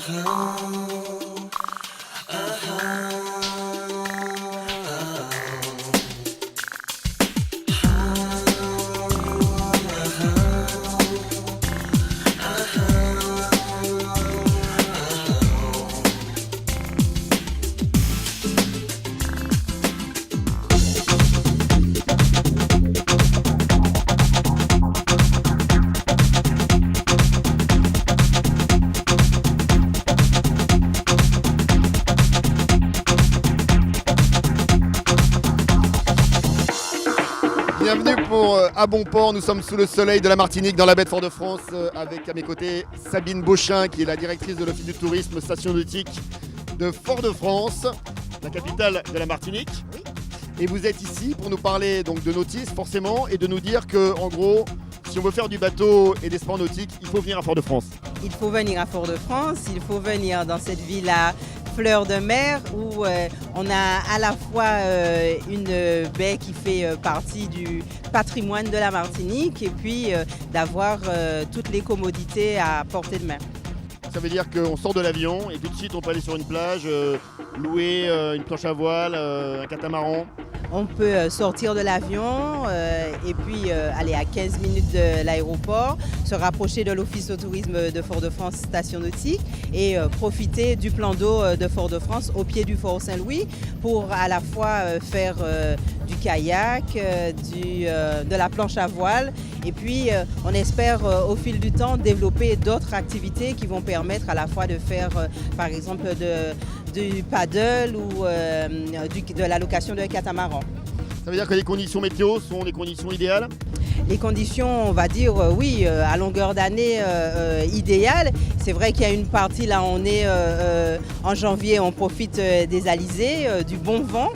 Bienvenue pour À Bon Port, nous sommes sous le soleil de la Martinique dans la baie de Fort-de-France avec à mes côtés Sabine Beauchin qui est la directrice de l'Office du tourisme station nautique de Fort-de-France, la capitale de la Martinique. Oui. Et vous êtes ici pour nous parler donc de nautisme forcément et de nous dire que en gros, si on veut faire du bateau et des sports nautiques, il faut venir à Fort-de-France. Il faut venir à Fort-de-France, il faut venir dans cette ville-là, fleur de mer, où on a à la fois une baie qui fait partie du patrimoine de la Martinique et puis d'avoir toutes les commodités à portée de main. Ça veut dire qu'on sort de l'avion et tout de suite on peut aller sur une plage, louer une planche à voile, un catamaran. On peut sortir de l'avion et puis aller à 15 minutes de l'aéroport, se rapprocher de l'Office de tourisme de Fort-de-France Station Nautique et profiter du plan d'eau de Fort-de-France au pied du Fort Saint-Louis pour à la fois faire du kayak, de la planche à voile et puis on espère au fil du temps développer d'autres activités qui vont permettre à la fois de faire par exemple du paddle ou de la location de catamaran. Ça veut dire que les conditions météo sont des conditions idéales? Les conditions, on va dire, oui, à longueur d'année idéales. C'est vrai qu'il y a une partie, là on est en janvier, on profite des alizés, du bon vent.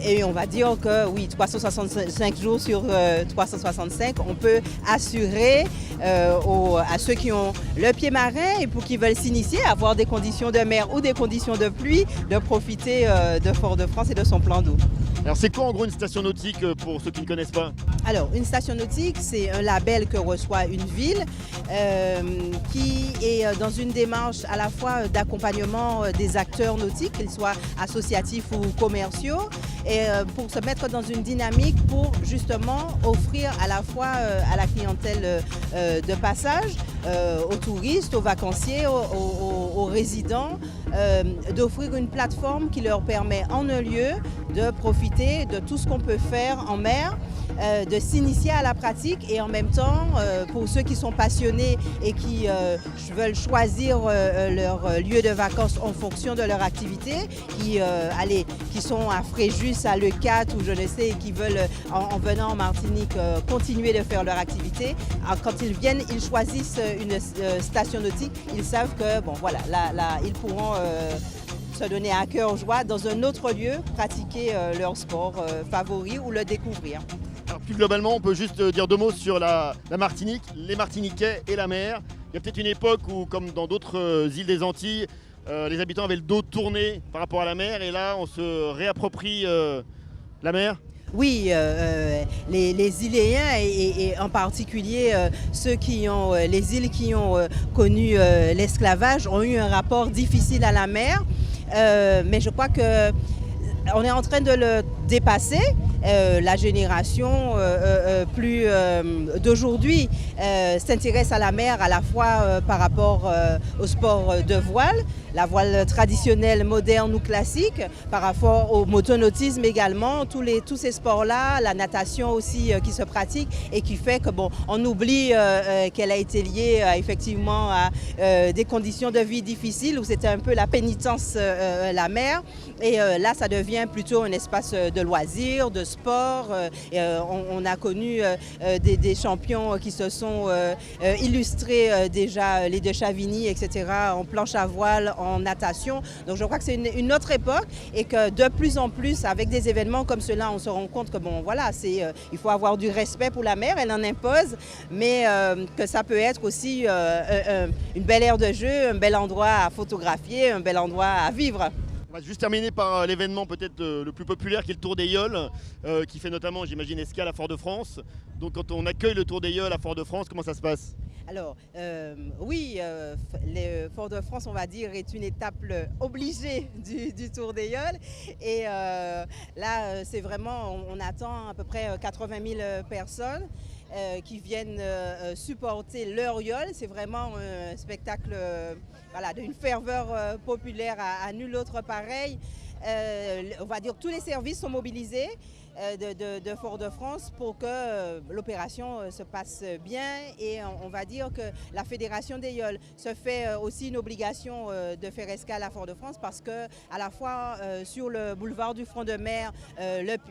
Et on va dire que oui, 365 jours sur 365, on peut assurer à ceux qui ont le pied marin et pour qui veulent s'initier, avoir des conditions de mer ou des conditions de pluie, de profiter de Fort-de-France et de son plan d'eau. Alors c'est quoi en gros une station nautique pour ceux qui ne connaissent pas? Alors une station nautique, c'est un label que reçoit une ville qui est dans une démarche à la fois d'accompagnement des acteurs nautiques, qu'ils soient associatifs ou commerciaux, et pour se mettre dans une dynamique pour justement offrir à la fois à la clientèle de passage, aux touristes, aux vacanciers, aux résidents, d'offrir une plateforme qui leur permet en un lieu de profiter de tout ce qu'on peut faire en mer, de s'initier à la pratique et en même temps, pour ceux qui sont passionnés et qui veulent choisir leur lieu de vacances en fonction de leur activité, qui sont à Fréjus, à Leucate ou je ne sais, et qui veulent en venant en Martinique continuer de faire leur activité, alors, quand ils viennent, ils choisissent une station nautique, ils savent que bon, voilà, là, ils pourront se donner à cœur joie dans un autre lieu, pratiquer leur sport favori ou le découvrir. Alors plus globalement, on peut juste dire deux mots sur la Martinique, les Martiniquais et la mer. Il y a peut-être une époque où, comme dans d'autres îles des Antilles, les habitants avaient le dos tourné par rapport à la mer et là on se réapproprie la mer. Oui, les Iléens et en particulier ceux qui ont, les îles qui ont connu l'esclavage ont eu un rapport difficile à la mer, mais je crois que on est en train de le dépasser. La génération plus d'aujourd'hui s'intéresse à la mer à la fois par rapport au sport de voile, la voile traditionnelle, moderne ou classique, par rapport au motonautisme également, tous ces sports-là, la natation aussi qui se pratique et qui fait que bon, on oublie qu'elle a été liée effectivement à des conditions de vie difficiles où c'était un peu la pénitence la mer et là ça devient plutôt un espace de loisirs, de sport. On a connu des champions qui se sont illustrés déjà, les de Chavigny, etc., en planche à voile, en natation. Donc je crois que c'est une autre époque et que de plus en plus, avec des événements comme cela, on se rend compte que bon, voilà, il faut avoir du respect pour la mer, elle en impose, mais que ça peut être aussi une belle aire de jeu, un bel endroit à photographier, un bel endroit à vivre. On va juste terminer par l'événement peut-être le plus populaire qui est le Tour des Yolles, qui fait notamment, j'imagine, escale à Fort-de-France. Donc quand on accueille le Tour des Yolles à Fort-de-France, comment ça se passe? Alors, oui, le Fort-de-France, on va dire, est une étape obligée du Tour d'Ailleul. Et là, c'est vraiment, on attend à peu près 80 000 personnes qui viennent supporter leur yole. C'est vraiment un spectacle voilà, d'une ferveur populaire à nul autre pareil. On va dire que tous les services sont mobilisés de Fort-de-France pour que l'opération se passe bien, et on va dire que la Fédération d'Ailleul se fait aussi une obligation de faire escale à Fort-de-France, parce que à la fois sur le boulevard du Front de Mer,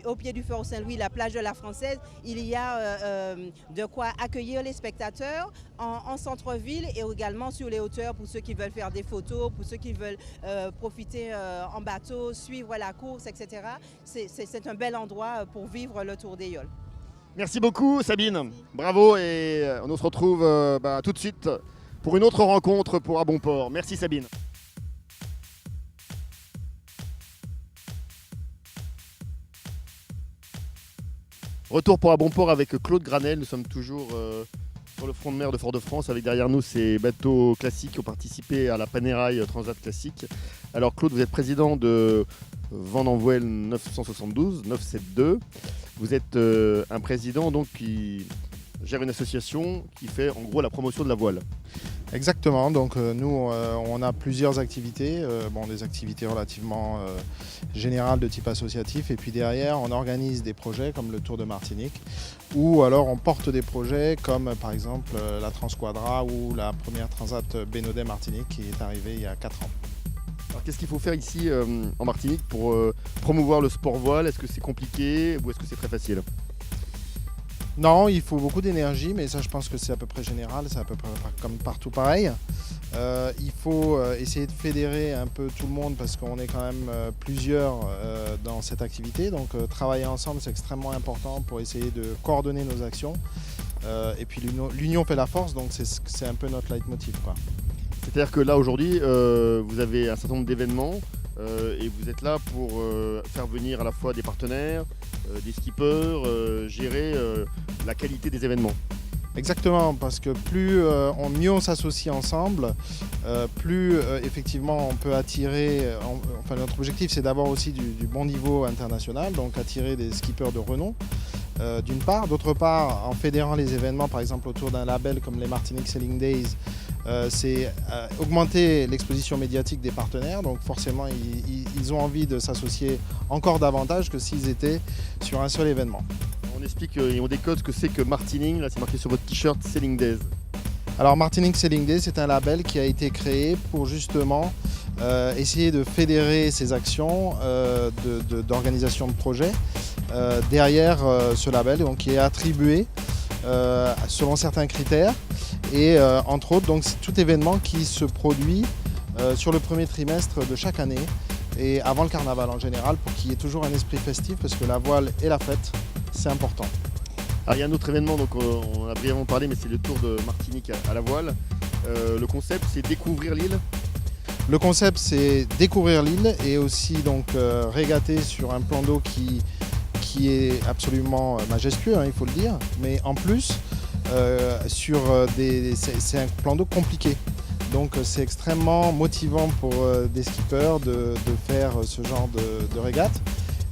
au pied du Fort Saint-Louis, la plage de la Française, il y a de quoi accueillir les spectateurs en centre-ville, et également sur les hauteurs pour ceux qui veulent faire des photos, pour ceux qui veulent profiter en bateau, suivre la course, etc. C'est un bel endroit pour vivre le Tour d'Ailleul. Merci beaucoup Sabine, merci. Bravo, et on se retrouve tout de suite pour une autre rencontre pour À Bon Port. Merci Sabine. Retour pour À Bon Port avec Claude Granel. Nous sommes toujours sur le front de mer de Fort-de-France, avec derrière nous ces bateaux classiques qui ont participé à la Panérail Transat Classique. Alors Claude, vous êtes président de Vend'Envoel 972. Vous êtes un président donc qui gère une association qui fait en gros la promotion de la voile. Exactement, donc nous on a plusieurs activités, des activités relativement générales de type associatif, et puis derrière on organise des projets comme le Tour de Martinique, ou alors on porte des projets comme par exemple la Transquadra ou la première Transat Bénodet Martinique qui est arrivée il y a 4 ans. Alors qu'est-ce qu'il faut faire ici en Martinique pour promouvoir le sport voile? Est-ce que c'est compliqué ou est-ce que c'est très facile? Non, il faut beaucoup d'énergie, mais ça je pense que c'est à peu près général, c'est à peu près comme partout pareil. Il faut essayer de fédérer un peu tout le monde, parce qu'on est quand même plusieurs dans cette activité, donc travailler ensemble c'est extrêmement important pour essayer de coordonner nos actions. Et puis l'union fait la force, donc c'est un peu notre leitmotiv, quoi. C'est-à-dire que là aujourd'hui vous avez un certain nombre d'événements et vous êtes là pour faire venir à la fois des partenaires, des skippers, gérer la qualité des événements. Exactement, parce que mieux on s'associe ensemble, plus effectivement on peut attirer, notre objectif c'est d'avoir aussi du bon niveau international, donc attirer des skippers de renom d'une part. D'autre part, en fédérant les événements, par exemple autour d'un label comme les Martinique Sailing Days, c'est augmenter l'exposition médiatique des partenaires, donc forcément ils ont envie de s'associer encore davantage que s'ils étaient sur un seul événement. On explique et on décode ce que c'est que Martinique, là c'est marqué sur votre t-shirt Sailing Days. Alors Martinique Sailing Days, c'est un label qui a été créé pour justement essayer de fédérer ces actions d'organisation de projets derrière ce label, donc, qui est attribué selon certains critères, et entre autres donc, c'est tout événement qui se produit sur le premier trimestre de chaque année et avant le carnaval en général, pour qu'il y ait toujours un esprit festif, parce que la voile et la fête c'est important. Alors, il y a un autre événement, donc on a brièvement parlé, mais c'est le Tour de Martinique à la voile. Le concept c'est découvrir l'île. Le concept c'est découvrir l'île et aussi donc régater sur un plan d'eau qui est absolument majestueux, il faut le dire, mais en plus c'est un plan d'eau compliqué. Donc c'est extrêmement motivant pour des skippers de faire ce genre de régate.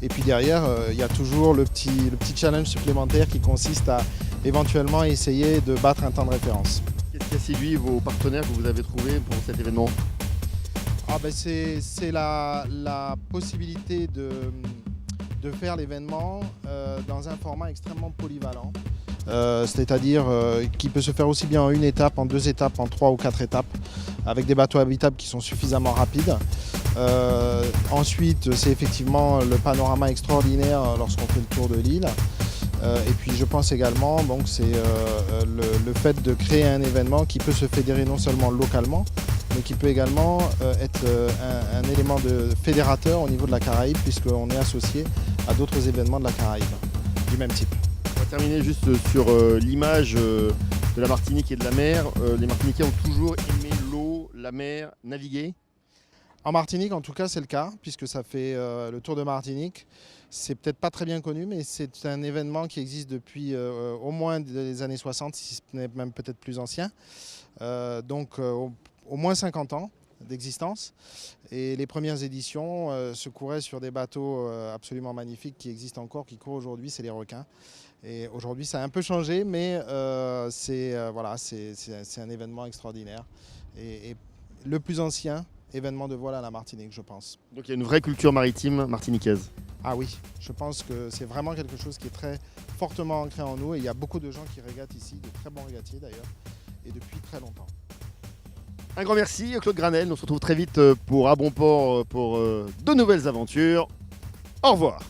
Et puis derrière, il y a toujours le petit challenge supplémentaire qui consiste à éventuellement essayer de battre un temps de référence. Qu'est-ce qui a séduit vos partenaires que vous avez trouvés pour cet événement? C'est la possibilité de faire l'événement dans un format extrêmement polyvalent. C'est-à-dire qui peut se faire aussi bien en une étape, en 2 étapes, en 3 ou 4 étapes, avec des bateaux habitables qui sont suffisamment rapides. Ensuite, c'est effectivement le panorama extraordinaire lorsqu'on fait le tour de l'île. Et puis je pense également, donc, c'est le fait de créer un événement qui peut se fédérer non seulement localement, mais qui peut également être un élément de fédérateur au niveau de la Caraïbe, puisqu'on est associé à d'autres événements de la Caraïbe du même type. On va terminer juste sur l'image de la Martinique et de la mer. Les Martiniquais ont toujours aimé l'eau, la mer, naviguer. En Martinique, en tout cas, c'est le cas, puisque ça fait le tour de Martinique. C'est peut-être pas très bien connu, mais c'est un événement qui existe depuis au moins les années 60, si ce n'est même peut-être plus ancien. Donc au moins 50 ans d'existence. Et les premières éditions se couraient sur des bateaux absolument magnifiques qui existent encore, qui courent aujourd'hui, c'est les requins. Et aujourd'hui, ça a un peu changé, mais c'est un événement extraordinaire. Et le plus ancien événement de voile à la Martinique, je pense. Donc il y a une vraie culture maritime martiniquaise. Ah oui, je pense que c'est vraiment quelque chose qui est très fortement ancré en nous. Et il y a beaucoup de gens qui régatent ici, de très bons régatiers d'ailleurs, et depuis très longtemps. Un grand merci Claude Granel, on se retrouve très vite pour À Bon Port pour de nouvelles aventures. Au revoir.